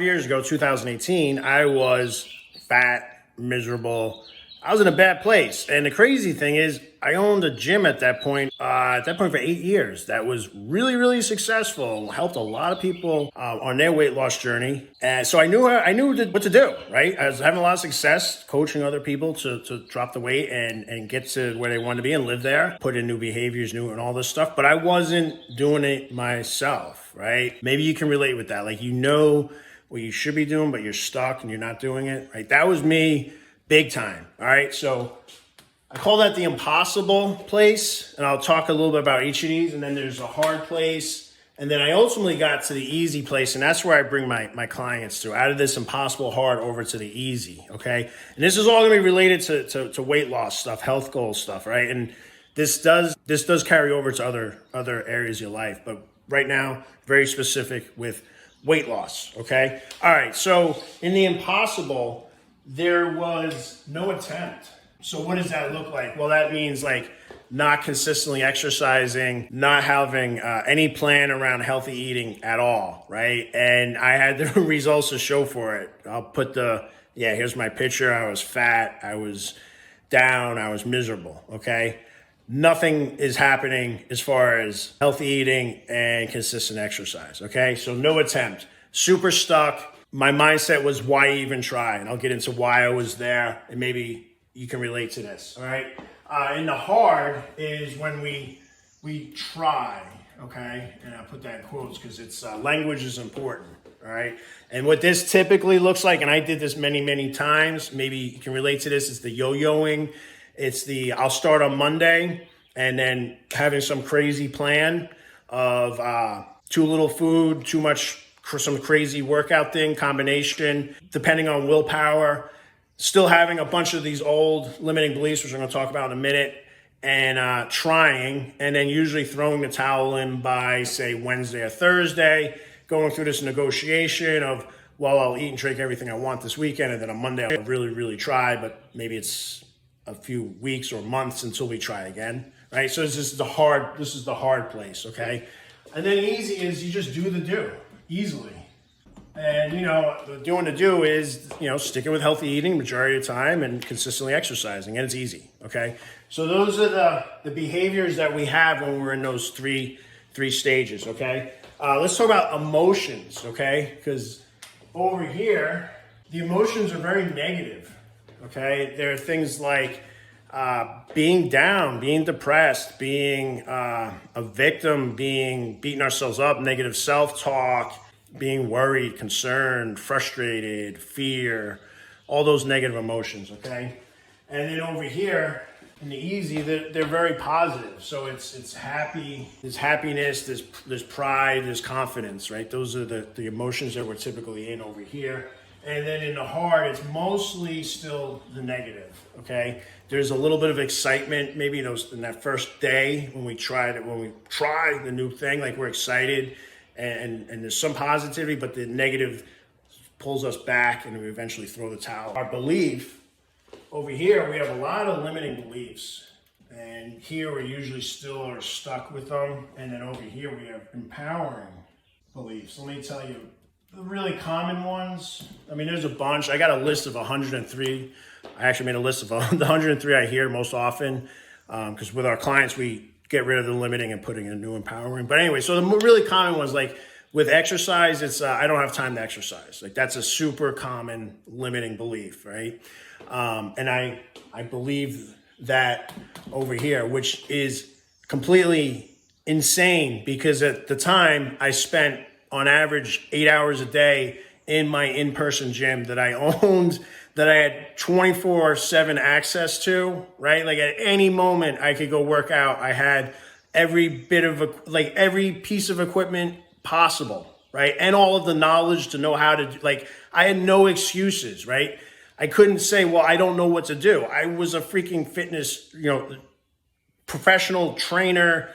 Years ago, 2018, I was fat, miserable. I was in a bad place. And the crazy thing is, I owned a gym at that point. For 8 years, that was really, really successful. Helped a lot of people on their weight loss journey. And so I knew what to do. Right, I was having a lot of success coaching other people to drop the weight and get to where they wanted to be and live there. Put in new behaviors, new and all this stuff. But I wasn't doing it myself. Right? Maybe you can relate with that. Like what you should be doing, but you're stuck and you're not doing it. Right? That was me. Big time. All right. So I call that the impossible place. And I'll talk a little bit about each of these. And then there's a hard place. And then I ultimately got to the easy place. And that's where I bring my clients to, out of this impossible hard over to the easy. Okay. And this is all going to be related to weight loss stuff, health goal stuff. Right. And this does carry over to other areas of your life. But right now, very specific with weight loss. Okay. All right. So in the impossible, there was no attempt. So what does that look like? Well, that means like not consistently exercising, not having any plan around healthy eating at all, right? And I had the results to show for it. I'll put here's my picture. I was fat, I was down, I was miserable, okay? Nothing is happening as far as healthy eating and consistent exercise, okay? So no attempt, super stuck. My mindset was, why even try? And I'll get into why I was there, and maybe you can relate to this, all right? And the hard is when we try, okay? And I put that in quotes because it's language is important, all right? And what this typically looks like, and I did this many, many times, maybe you can relate to this, is the yo-yoing. It's I'll start on Monday and then having some crazy plan of too little food, too much, some crazy workout thing, combination, depending on willpower, still having a bunch of these old limiting beliefs, which I'm going to talk about in a minute, and trying, and then usually throwing the towel in by, say, Wednesday or Thursday, going through this negotiation of, well, I'll eat and drink everything I want this weekend, and then on Monday I'll really, really try, but maybe it's a few weeks or months until we try again, right? So this is the hard place, okay? And then easy is you just do the do. Easily. And, the doing to do is, sticking with healthy eating majority of the time and consistently exercising. And it's easy. Okay. So those are the behaviors that we have when we're in those three stages. Okay. Let's talk about emotions. Okay. Because over here, the emotions are very negative. Okay. There are things like being down, being depressed, being a victim, beating ourselves up, negative self-talk, being worried, concerned, frustrated, fear, all those negative emotions, okay? And then over here, in the easy, they're very positive. So it's happy, there's happiness, there's pride, there's confidence, right? Those are the emotions that we're typically in over here. And then in the hard, it's mostly still the negative, okay? There's a little bit of excitement, maybe in that first day when we try the new thing, like we're excited and there's some positivity, but the negative pulls us back and we eventually throw the towel. Our belief, over here, we have a lot of limiting beliefs. And here we usually still are stuck with them. And then over here, we have empowering beliefs. Let me tell you, the really common ones, there's a bunch. I got a list of 103. I actually made a list of the 103 I hear most often because with our clients, we get rid of the limiting and putting in new empowering. But anyway, so the really common ones, like with exercise, it's I don't have time to exercise. Like that's a super common limiting belief, right? And I believe that over here, which is completely insane because at the time I spent on average 8 hours a day in my in-person gym that I owned, that I had 24/7 access to, right? Like at any moment I could go work out. I had every piece of equipment possible, right? And all of the knowledge to know how to I had no excuses, right? I couldn't say, well, I don't know what to do. I was a freaking fitness, professional trainer,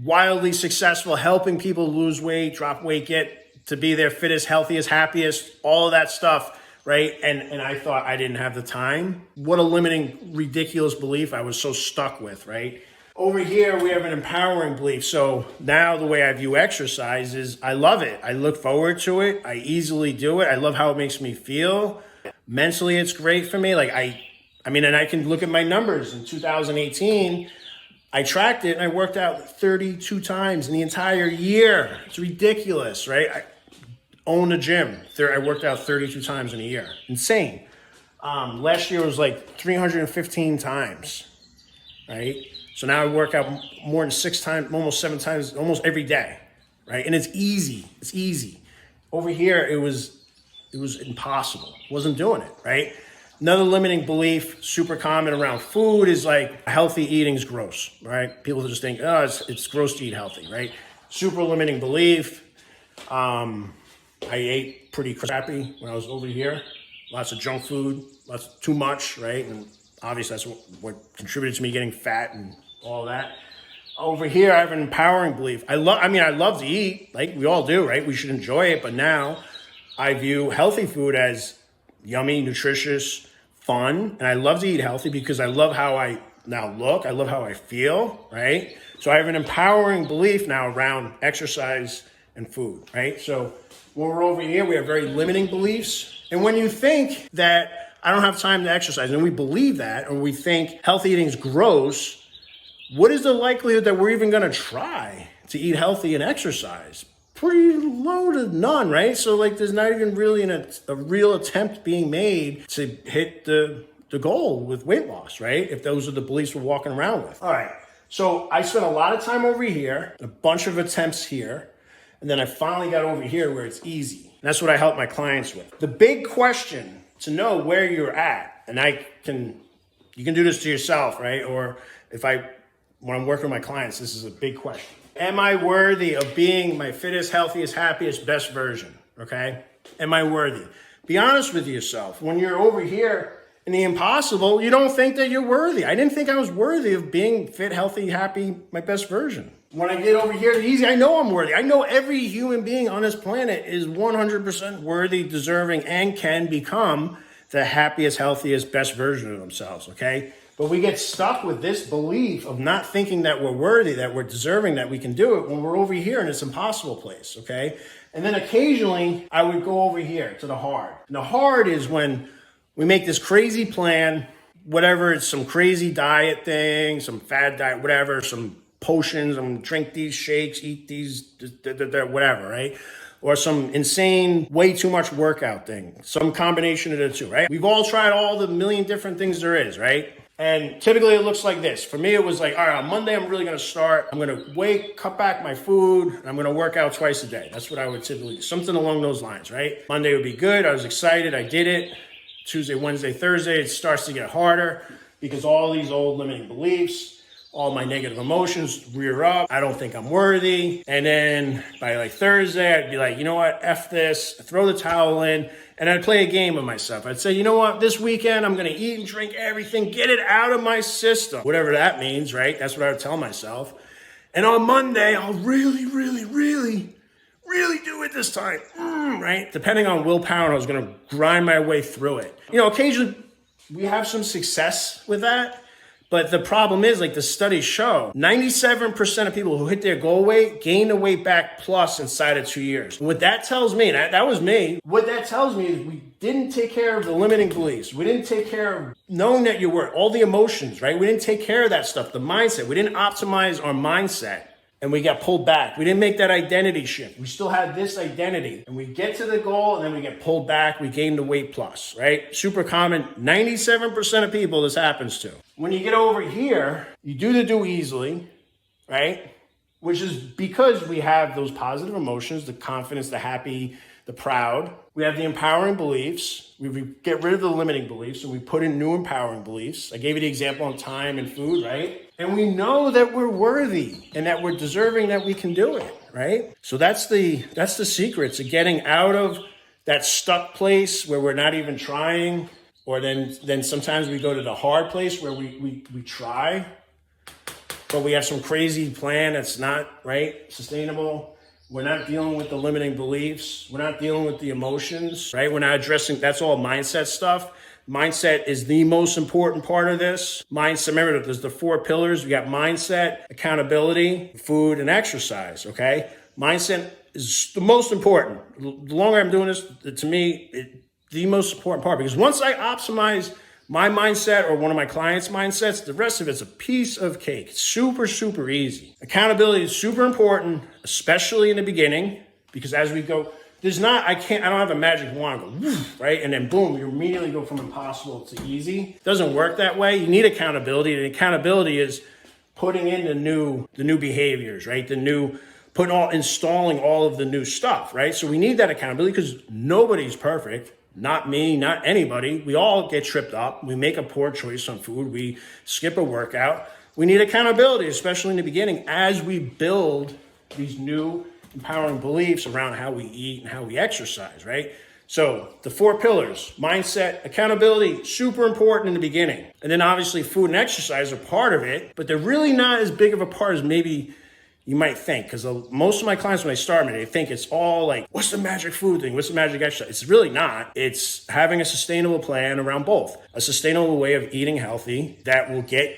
wildly successful, helping people lose weight, drop weight, get to be their fittest, healthiest, happiest, all of that stuff, right? And I thought I didn't have the time. What a limiting, ridiculous belief I was so stuck with, right? Over here, we have an empowering belief. So now the way I view exercise is I love it. I look forward to it. I easily do it. I love how it makes me feel. Mentally, it's great for me. Like I mean, and I can look at my numbers. In 2018, I tracked it and I worked out 32 times in the entire year. It's ridiculous, right? I own a gym. I worked out 32 times in a year. Insane. Last year was like 315 times, right? So now I work out more than 6 times, almost 7 times, almost every day, right? And it's easy. It's easy. Over here, it was impossible. Wasn't doing it, right? Another limiting belief, super common around food, is like healthy eating is gross, right? People just think, oh, it's gross to eat healthy, right? Super limiting belief. I ate pretty crappy when I was over here. Lots of junk food, too much, right? And obviously that's what contributed to me getting fat and all that. Over here, I have an empowering belief. I love to eat, like we all do, right? We should enjoy it, but now I view healthy food as yummy, nutritious, fun, and I love to eat healthy because I love how I now look. I love how I feel, right? So I have an empowering belief now around exercise and food, right? So when we're over here, we have very limiting beliefs. And when you think that I don't have time to exercise, and we believe that, or we think healthy eating is gross, what is the likelihood that we're even going to try to eat healthy and exercise? Pretty low to none, right? So like there's not even really a real attempt being made to hit the goal with weight loss, right? If those are the beliefs we're walking around with. All right, so I spent a lot of time over here, a bunch of attempts here, and then I finally got over here where it's easy. And that's what I help my clients with. The big question to know where you're at, and you can do this to yourself, right? Or when I'm working with my clients, this is a big question. Am I worthy of being my fittest, healthiest, happiest, best version? Okay? Am I worthy? Be honest with yourself. When you're over here in the impossible, you don't think that you're worthy. I didn't think I was worthy of being fit, healthy, happy, my best version. When I get over here to easy, I know I'm worthy. I know every human being on this planet is 100% worthy, deserving, and can become the happiest, healthiest, best version of themselves, okay? But we get stuck with this belief of not thinking that we're worthy, that we're deserving, that we can do it when we're over here in this impossible place, okay? And then occasionally I would go over here to the hard. And the hard is when we make this crazy plan, whatever, it's some crazy diet thing, some fad diet, whatever, some potions, I'm gonna drink these shakes, eat these, whatever, right? Or some insane, way too much workout thing, some combination of the two, right? We've all tried all the million different things there is, right? And typically it looks like this. For me, it was like, all right, on Monday, I'm really gonna start. I'm gonna cut back my food. I'm gonna work out twice a day. That's what I would typically do, something along those lines, right? Monday would be good, I was excited, I did it. Tuesday, Wednesday, Thursday, it starts to get harder because all these old limiting beliefs, all my negative emotions rear up. I don't think I'm worthy. And then by like Thursday, I'd be like, you know what, F this, throw the towel in, and I'd play a game with myself. I'd say, you know what, this weekend, I'm gonna eat and drink everything, get it out of my system. Whatever that means, right? That's what I would tell myself. And on Monday, I'll really do it this time, right? Depending on willpower, I was gonna grind my way through it. You know, occasionally we have some success with that. But the problem is, like the studies show, 97% of people who hit their goal weight gain the weight back plus inside of 2 years. What that tells me, that was me, what that tells me is we didn't take care of the limiting beliefs. We didn't take care of knowing that you were, all the emotions, right? We didn't take care of that stuff, the mindset. We didn't optimize our mindset. And we got pulled back. We didn't make that identity shift. We still had this identity. And we get to the goal and then we get pulled back. We gain the weight plus, right? Super common. 97% of people this happens to. When you get over here, you do the do easily, right? Which is because we have those positive emotions, the confidence, the happy, the proud. We have the empowering beliefs. We get rid of the limiting beliefs and we put in new empowering beliefs. I gave you the example on time and food, right? And we know that we're worthy and that we're deserving, that we can do it, right? So that's the secret to getting out of that stuck place where we're not even trying, or then sometimes we go to the hard place where we try, but we have some crazy plan that's not, right, sustainable. We're not dealing with the limiting beliefs. We're not dealing with the emotions, right? We're not addressing, that's all mindset stuff. Mindset is the most important part of this. Mindset, remember, there's the 4 pillars. We got mindset, accountability, food, and exercise, okay? Mindset is the most important. The longer I'm doing this, to me, the most important part, because once I optimize my mindset or one of my clients' mindsets, the rest of it's a piece of cake. It's super, super easy. Accountability is super important, especially in the beginning, because as we go, I don't have a magic wand, go, woof, right? And then boom, you immediately go from impossible to easy. It doesn't work that way. You need accountability. And accountability is putting in the new behaviors, right? Installing all of the new stuff, right? So we need that accountability because nobody's perfect. Not me, not anybody. We all get tripped up. We make a poor choice on food. We skip a workout. We need accountability, especially in the beginning, as we build these new empowering beliefs around how we eat and how we exercise, right? So the 4 pillars, mindset, accountability, super important in the beginning. And then obviously food and exercise are part of it, but they're really not as big of a part as maybe you might think, because most of my clients, when they start me, they think it's all like, what's the magic food thing? What's the magic exercise? It's really not. It's having a sustainable plan around both. A sustainable way of eating healthy that will get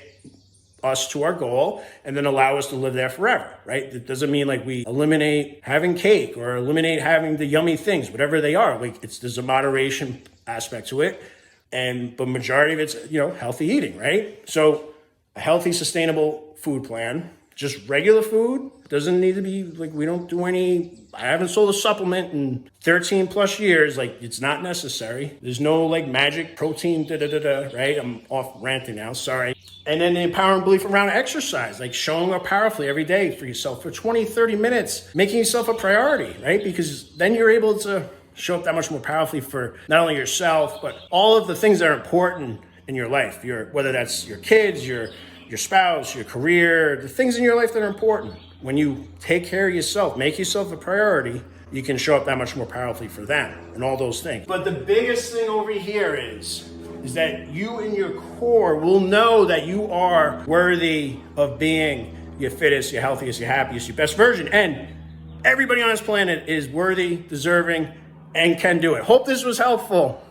us to our goal and then allow us to live there forever, right? It doesn't mean like we eliminate having cake or eliminate having the yummy things, whatever they are. Like there's a moderation aspect to it. But majority of it's, healthy eating, right? So a healthy, sustainable food plan, just regular food, doesn't need to be like, we don't do I haven't sold a supplement in 13 plus years. Like it's not necessary. There's no like magic protein, right? I'm off ranting now, sorry. And then the empowering belief around exercise, like showing up powerfully every day for yourself for 20, 30 minutes, making yourself a priority, right? Because then you're able to show up that much more powerfully for not only yourself, but all of the things that are important in your life. Whether that's your kids, your spouse, your career, the things in your life that are important. When you take care of yourself, make yourself a priority, you can show up that much more powerfully for them and all those things. But the biggest thing over here is that you in your core will know that you are worthy of being your fittest, your healthiest, your happiest, your best version. And everybody on this planet is worthy, deserving, and can do it. Hope this was helpful.